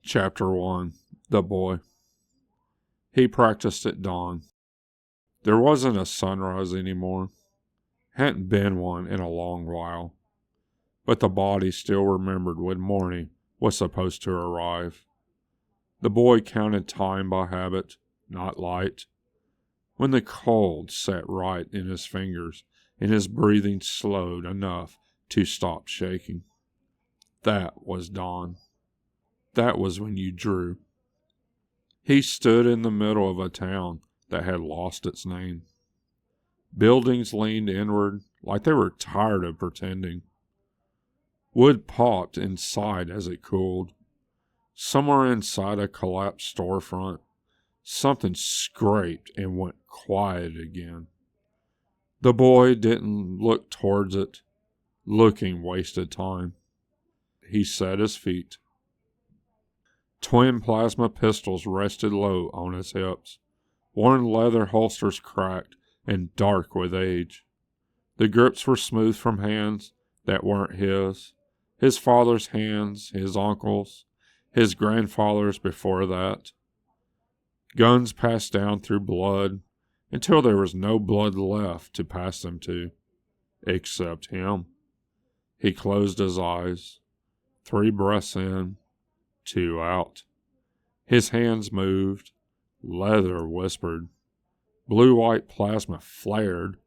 Chapter 1. The Boy. He practiced at dawn. There wasn't a sunrise anymore. Hadn't been one in a long while. But the body still remembered when morning was supposed to arrive. The boy counted time by habit, not light. When the cold sat right in his fingers and his breathing slowed enough to stop shaking. That was dawn. That was when you drew. He stood in the middle of a town that had lost its name. Buildings leaned inward like they were tired of pretending. Wood popped inside as it cooled. Somewhere inside a collapsed storefront, something scraped and went quiet again. The boy didn't look towards it. Looking wasted time. He set his feet. Twin plasma pistols rested low on his hips. Worn leather holsters cracked and dark with age. The grips were smooth from hands that weren't his. His father's hands, his uncle's, his grandfather's before that. Guns passed down through blood until there was no blood left to pass them to, except him. He closed his eyes. 3 breaths in, 2 out. His hands moved. Leather whispered. Blue-white plasma flared.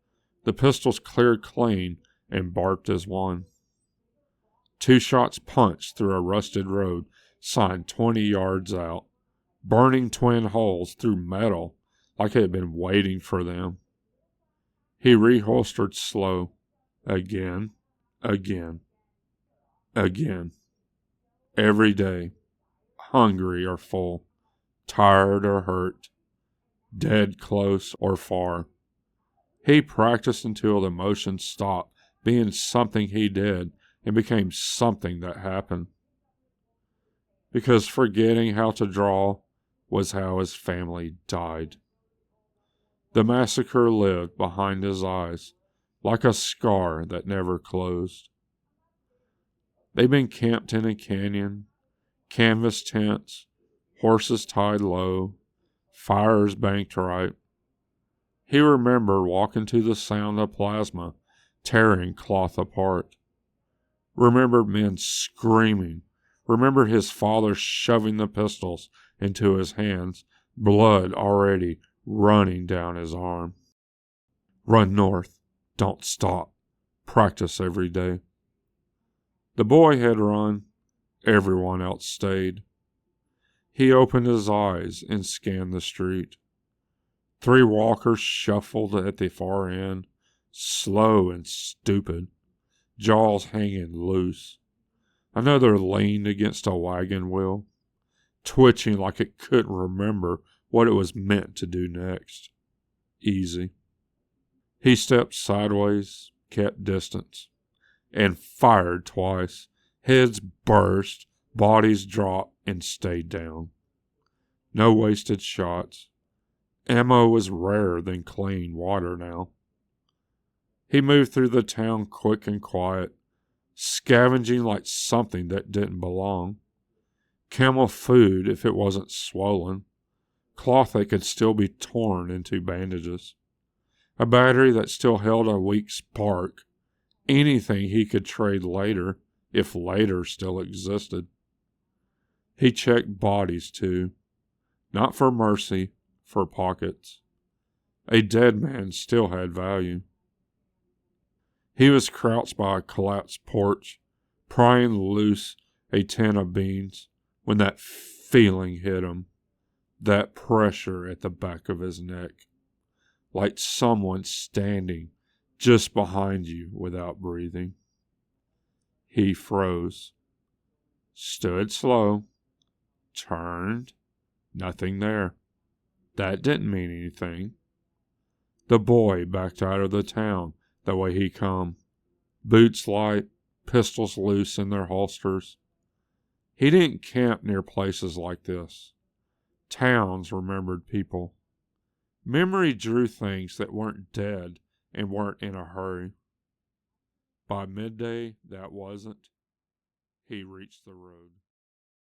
The pistols cleared clean and barked as one. 2 shots punched through a rusted road, signed 20 yards out, burning twin holes through metal like it had been waiting for them. He reholstered slow. Again. Every day. Hungry or full. Tired or hurt. Dead close or far. He practiced until the motion stopped being something he did and became something that happened. Because forgetting how to draw was how his family died. The massacre lived behind his eyes like a scar that never closed. They'd been camped in a canyon, canvas tents, horses tied low, fires banked right. He remembered walking to the sound of plasma tearing cloth apart. Remembered men screaming. Remembered his father shoving the pistols into his hands, blood already running down his arm. Run north. Don't stop. Practice every day. The boy had run. Everyone else stayed. He opened his eyes and scanned the street. 3 walkers shuffled at the far end, slow and stupid, jaws hanging loose. Another leaned against a wagon wheel, twitching like it couldn't remember what it was meant to do next. Easy. He stepped sideways, kept distance, and fired twice. Heads burst, bodies dropped, and stayed down. No wasted shots. Ammo was rarer than clean water now. He moved through the town quick and quiet, scavenging like something that didn't belong. Camel food if it wasn't swollen. Cloth that could still be torn into bandages. A battery that still held a weak spark. Anything he could trade later, if later still existed. He checked bodies, too. Not for mercy, for pockets. A dead man still had value. He was crouched by a collapsed porch, prying loose a tin of beans, when that feeling hit him. That pressure at the back of his neck. Like someone standing just behind you without breathing. He froze. Stood slow. Turned. Nothing there. That didn't mean anything. The boy backed out of the town the way he come. Boots light, pistols loose in their holsters. He didn't camp near places like this. Towns remembered people. Memory drew things that weren't dead and weren't in a hurry. By midday, that wasn't. He reached the road.